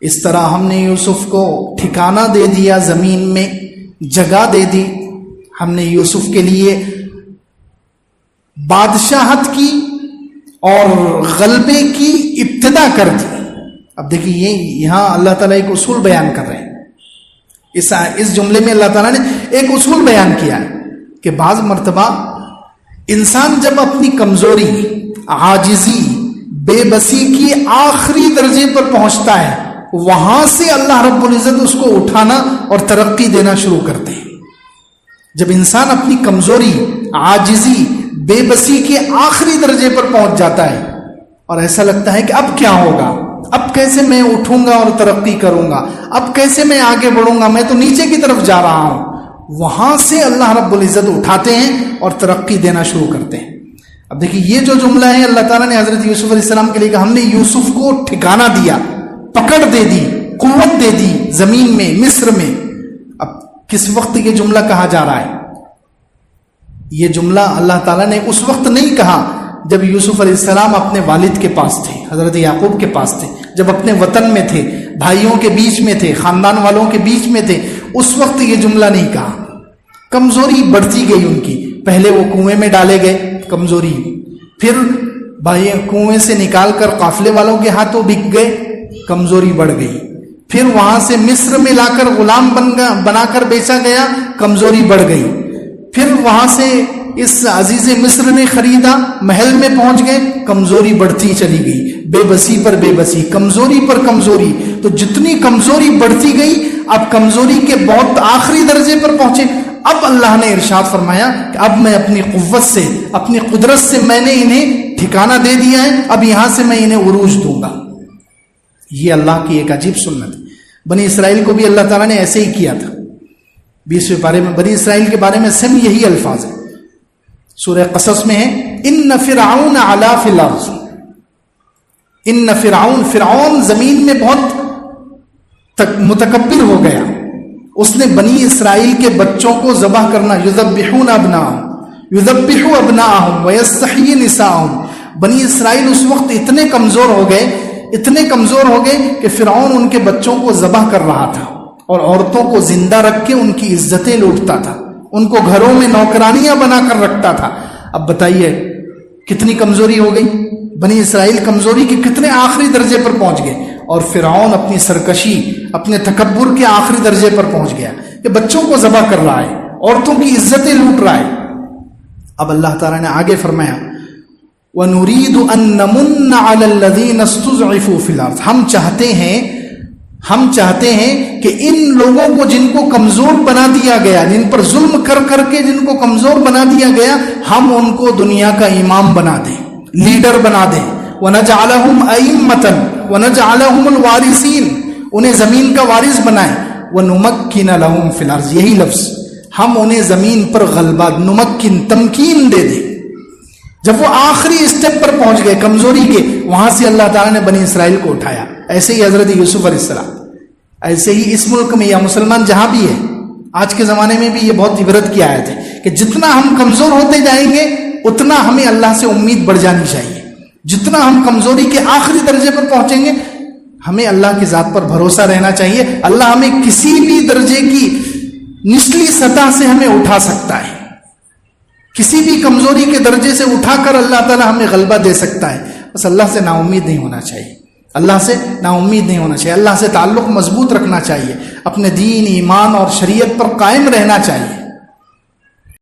اس طرح ہم نے یوسف کو ٹھکانہ دے دیا، زمین میں جگہ دے دی، ہم نے یوسف کے لیے بادشاہت کی اور غلبے کی ابتدا کر دی۔ اب دیکھیے یہاں اللہ تعالیٰ ایک اصول بیان کر رہے ہیں، اس جملے میں اللہ تعالیٰ نے ایک اصول بیان کیا ہے کہ بعض مرتبہ انسان جب اپنی کمزوری، عاجزی، بے بسی کی آخری درجے پر پہنچتا ہے، وہاں سے اللہ رب العزت اس کو اٹھانا اور ترقی دینا شروع کرتے ہیں۔ جب انسان اپنی کمزوری، عاجزی، بے بسی کے آخری درجے پر پہنچ جاتا ہے اور ایسا لگتا ہے کہ اب کیا ہوگا، اب کیسے میں اٹھوں گا اور ترقی کروں گا، اب کیسے میں آگے بڑھوں گا، میں تو نیچے کی طرف جا رہا ہوں، وہاں سے اللہ رب العزت اٹھاتے ہیں اور ترقی دینا شروع کرتے ہیں۔ اب دیکھیے یہ جو جملہ ہے اللہ تعالیٰ نے حضرت یوسف علیہ السلام کے لیے کہا، ہم نے یوسف کو ٹھکانہ دیا، پکڑ دے دی، قوت دے دی زمین میں، مصر میں۔ اب کس وقت یہ جملہ کہا جا رہا ہے؟ یہ جملہ اللہ تعالیٰ نے اس وقت نہیں کہا جب یوسف علیہ السلام اپنے والد کے پاس تھے، حضرت یعقوب کے پاس تھے، جب اپنے وطن میں تھے، بھائیوں کے بیچ میں تھے، خاندان والوں کے بیچ میں تھے، اس وقت یہ جملہ نہیں کہا۔ کمزوری بڑھتی گئی ان کی، پہلے وہ کنویں میں ڈالے گئے، کمزوری، پھر بھائی کنویں سے نکال کر قافلے والوں کے ہاتھوں بک گئے، کمزوری بڑھ گئی، پھر وہاں سے مصر میں لا کر غلام بنا کر بیچا گیا، کمزوری بڑھ گئی، پھر وہاں سے اس عزیز مصر نے خریدا، محل میں پہنچ گئے، کمزوری بڑھتی چلی گئی، بے بسی پر بے بسی، کمزوری پر کمزوری، تو جتنی کمزوری بڑھتی گئی اب کمزوری کے بہت آخری درجے پر پہنچے۔ اب اللہ نے ارشاد فرمایا کہ اب میں اپنی قوت سے، اپنی قدرت سے میں نے انہیں ٹھکانہ دے دیا ہے، اب یہاں سے میں انہیں عروج دوں گا۔ یہ اللہ کی ایک عجیب سنت ہے۔ بنی اسرائیل کو بھی اللہ تعالیٰ نے ایسے ہی کیا تھا۔ 20ویں پارے میں بنی اسرائیل کے بارے میں سب یہی الفاظ ہیں، سورہ قصص میں ہے، ان فرعون علا فی الارض، ان فرعون زمین میں بہت متکبر ہو گیا، اس نے بنی اسرائیل کے بچوں کو ذبح کرنا، یذبحون ابناءہم ویستحیی نساءہم۔ بنی اسرائیل اس وقت اتنے کمزور ہو گئے کہ فرعون ان کے بچوں کو ذبح کر رہا تھا اور عورتوں کو زندہ رکھ کے ان کی عزتیں لوٹتا تھا، ان کو گھروں میں نوکرانیاں بنا کر رکھتا تھا۔ اب بتائیے کتنی کمزوری ہو گئی، بنی اسرائیل کمزوری کے کتنے آخری درجے پر پہنچ گئے، اور فرعون اپنی سرکشی، اپنے تکبر کے آخری درجے پر پہنچ گیا کہ بچوں کو ذبح کر رہا ہے، عورتوں کی عزتیں لوٹ رہا ہے۔ اب اللہ تعالیٰ نے آگے فرمایا، وَنُرِيدُ أَن نَّمُنَّ عَلَى الَّذِينَ اسْتُضْعِفُوا فِي الْأَرْضِ، ہم چاہتے ہیں کہ ان لوگوں کو جن کو کمزور بنا دیا گیا، جن پر ظلم کر کر کے جن کو کمزور بنا دیا گیا، ہم ان کو دنیا کا امام بنا دیں، لیڈر بنا دیں، وَنَجْعَلَهُمْ أَئِمَّةً وَنَجْعَلَهُمُ الْوَارِثِينَ، انہیں زمین کا وارث بنائیں، وَنُمَكِّنَ لَهُمْ فِي الْأَرْضِ، یہی لفظ، ہم انہیں زمین پر غلبہ، نمکن، تمکین دے دیں۔ جب وہ آخری اسٹیپ پر پہنچ گئے کمزوری کے، وہاں سے اللہ تعالیٰ نے بنی اسرائیل کو اٹھایا۔ ایسے ہی حضرت یوسف علیہ السلام، ایسے ہی اس ملک میں یا مسلمان جہاں بھی ہے، آج کے زمانے میں بھی یہ بہت عبرت کی آیت ہے کہ جتنا ہم کمزور ہوتے جائیں گے اتنا ہمیں اللہ سے امید بڑھ جانی چاہیے۔ جتنا ہم کمزوری کے آخری درجے پر پہنچیں گے ہمیں اللہ کی ذات پر بھروسہ رہنا چاہیے، اللہ ہمیں کسی بھی درجے کی نچلی سطح سے ہمیں اٹھا سکتا ہے، کسی بھی کمزوری کے درجے سے اٹھا کر اللہ تعالیٰ ہمیں غلبہ دے سکتا ہے۔ بس اللہ سے نا امید نہیں ہونا چاہیے، اللہ سے نا امید نہیں ہونا چاہیے، اللہ سے تعلق مضبوط رکھنا چاہیے، اپنے دین، ایمان اور شریعت پر قائم رہنا چاہیے۔